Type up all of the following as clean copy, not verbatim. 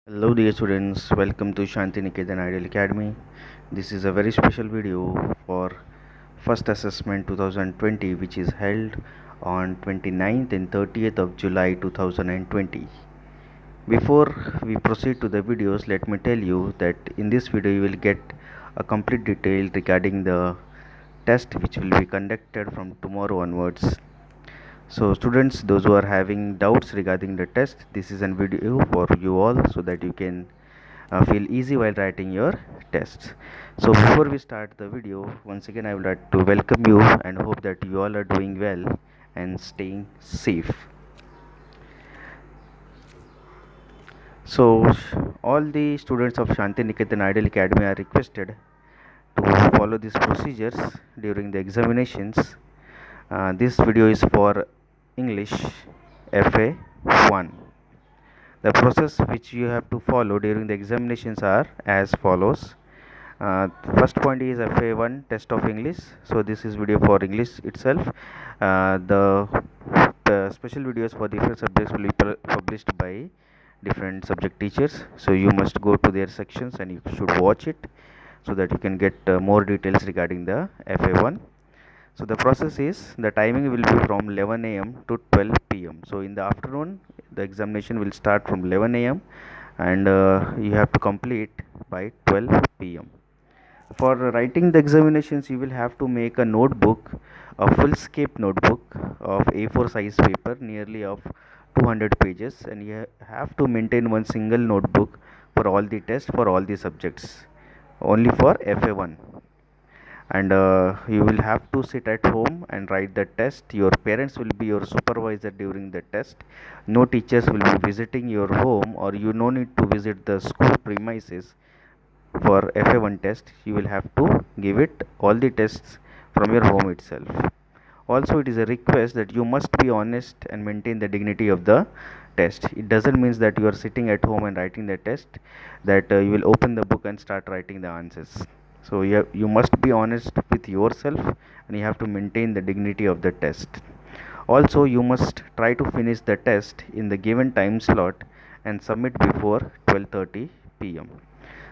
Hello dear students, welcome to Shanti Niketan Ideal Academy. This is a very special video for first assessment 2020 which is held on 29th and 30th of July 2020. Before we proceed to the videos, let me tell you that in this video you will get a complete detail regarding the test which will be conducted from tomorrow onwards. So students, those who are having doubts regarding the test, this is a video for you all so that you can feel easy while writing your tests. So before we start the video, once again I would like to welcome you and hope that you all are doing well and staying safe. So all the students of Shanti Niketan Ideal Academy are requested to follow these procedures during the examinations. This video is for English FA1. The process which you have to follow during the examinations are as follows. First point is FA1 test of English. So this is video for English itself. The special videos for different subjects will be published by different subject teachers. So you must go to their sections and you should watch it so that you can get more details regarding the FA1. So the process is the timing will be from 11 a.m. to 12 p.m. So in the afternoon, the examination will start from 11 a.m. and you have to complete by 12 p.m. For writing the examinations, you will have to make a notebook, a full-scape notebook of A4 size paper, nearly of 200 pages, and you have to maintain one single notebook for all the tests for all the subjects, only for FA1. And you will have to sit at home and write the test. Your parents will be your supervisor during the test. No teachers will be visiting your home, or you no need to visit the school premises for FA1 test. You will have to give it all the tests from your home itself. Also, it is a request that you must be honest and maintain the dignity of the test. It doesn't mean that you are sitting at home and writing the test, that you will open the book and start writing the answers. So you must be honest with yourself and you have to maintain the dignity of the test. Also, you must try to finish the test in the given time slot and submit before 12:30 p.m.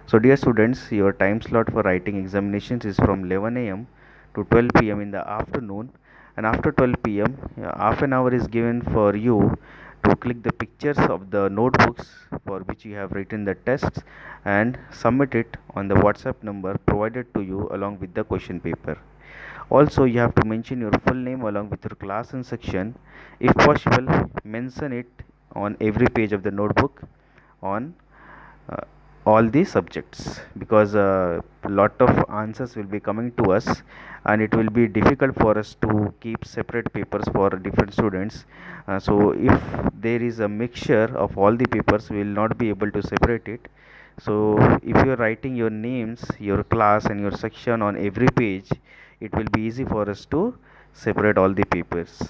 So dear students, your time slot for writing examinations is from 11 a.m. to 12 p.m. in the afternoon, and after 12 p.m. Half an hour is given for you to click the pictures of the notebooks for which you have written the tests and submit it on the WhatsApp number provided to you along with the question paper. Also, you have to mention your full name along with your class and section. If possible, mention it on every page of the notebook on uh, all the subjects, because a lot of answers will be coming to us and it will be difficult for us to keep separate papers for different students. So if there is a mixture of all the papers, we will not be able to separate it. So if you are writing your names, your class and your section on every page, it will be easy for us to separate all the papers.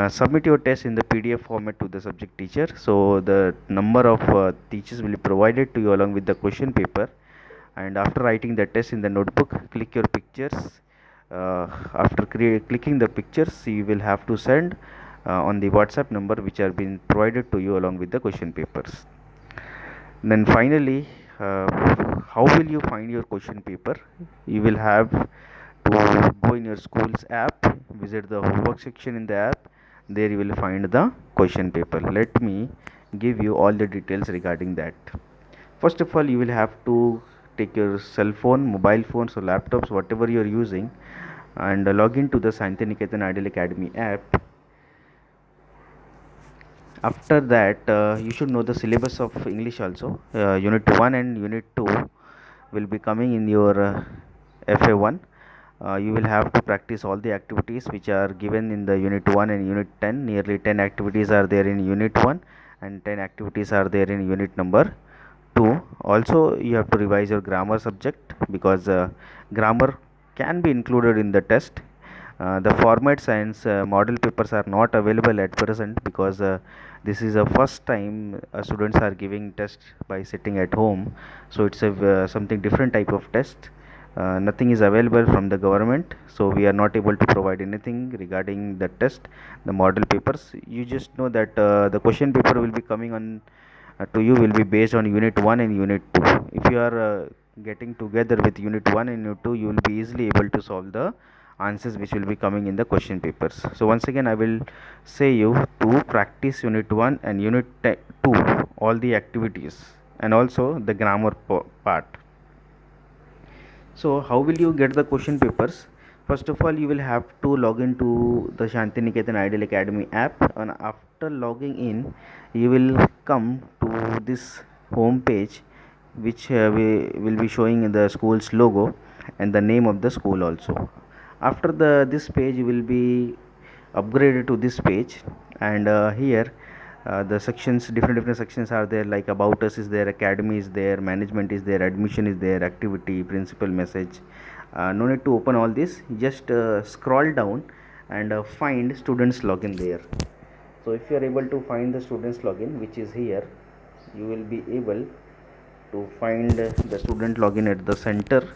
Submit your test in the PDF format to the subject teacher. So the number of teachers will be provided to you along with the question paper. And after writing the test in the notebook, click your pictures. After clicking the pictures, you will have to send on the WhatsApp number which are been provided to you along with the question papers. Then finally, how will you find your question paper? You will have to go in your school's app, visit the homework section in the app. There you will find the question paper. Let me give you all the details regarding that. First of all, you will have to take your cell phone, mobile phones or laptops, whatever you are using, and log into the Santiniketan Ideal Academy app. After that, you should know the syllabus of English also. Unit 1 and unit 2 will be coming in your FA1. You will have to practice all the activities which are given in the unit 1 and unit 10. Nearly 10 activities are there in unit 1 and 10 activities are there in unit number 2. Also, you have to revise your grammar subject, because grammar can be included in the test. The format science model papers are not available at present, because this is the first time students are giving test by sitting at home. So it's a something different type of test. Nothing is available from the government, so we are not able to provide anything regarding the test, the model papers. You just know that the question paper will be coming on to you will be based on unit 1 and unit 2. If you are getting together with unit 1 and unit 2, you will be easily able to solve the answers which will be coming in the question papers. So once again I will say you to practice unit 1 and unit 2 all the activities and also the grammar part. So how will you get the question papers? First of all, you will have to log into the Shantiniketan Ideal Academy app, and after logging in, you will come to this home page, which we will be showing in the school's logo and the name of the school also. After this page, you will be upgraded to this page, and here the sections, different sections are there, like about us is there, academy is there, management is there, admission is there, activity, principal message. No need to open all this, just scroll down and find students login there. So if you are able to find the students login, which is here, you will be able to find the student login at the center,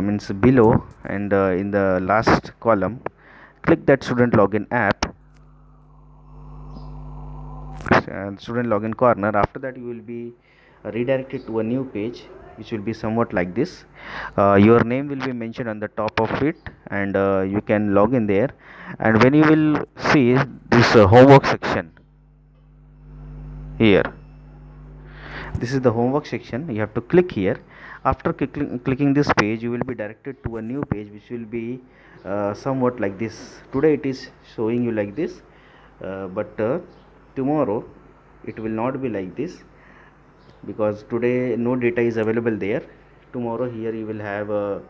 means below, and in the last column click that student login app, student login corner. After that you will be redirected to a new page which will be somewhat like this. Your name will be mentioned on the top of it, and you can log in there. And when you will see this homework section here, this is the homework section, you have to click here. After clicking this page, you will be directed to a new page which will be somewhat like this. Today it is showing you like this, but tomorrow it will not be like this, because today no data is available there. Tomorrow here you will have a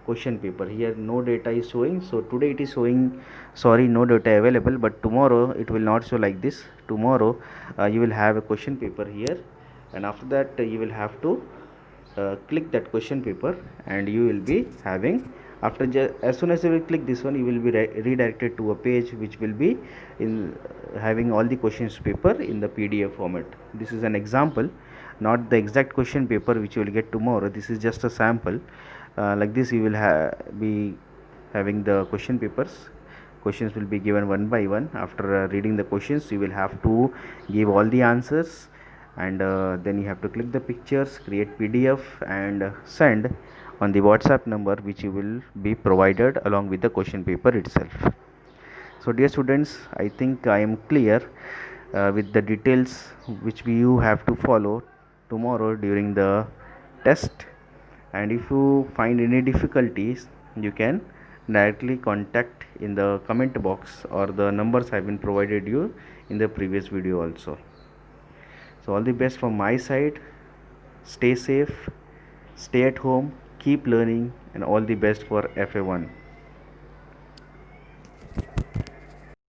question paper. Here no data is showing, so today it is showing sorry, no data available, but tomorrow it will not show like this. Tomorrow you will have a question paper here, and after that you will have to click that question paper, and you will be having, after as soon as you will click this one, you will be redirected to a page which will be in having all the questions paper in the PDF format. This is an example, not the exact question paper which you will get tomorrow. This is just a sample. Like this you will be having the question papers. Questions will be given one by one. After reading the questions, you will have to give all the answers, and then you have to click the pictures, create PDF, and send on the WhatsApp number which you will be provided along with the question paper itself. So dear students, I think I am clear with the details which you have to follow tomorrow during the test. And if you find any difficulties, you can directly contact in the comment box, or the numbers have been provided you in the previous video also. So all the best from my side. Stay safe, stay at home, keep learning, and all the best for FA1.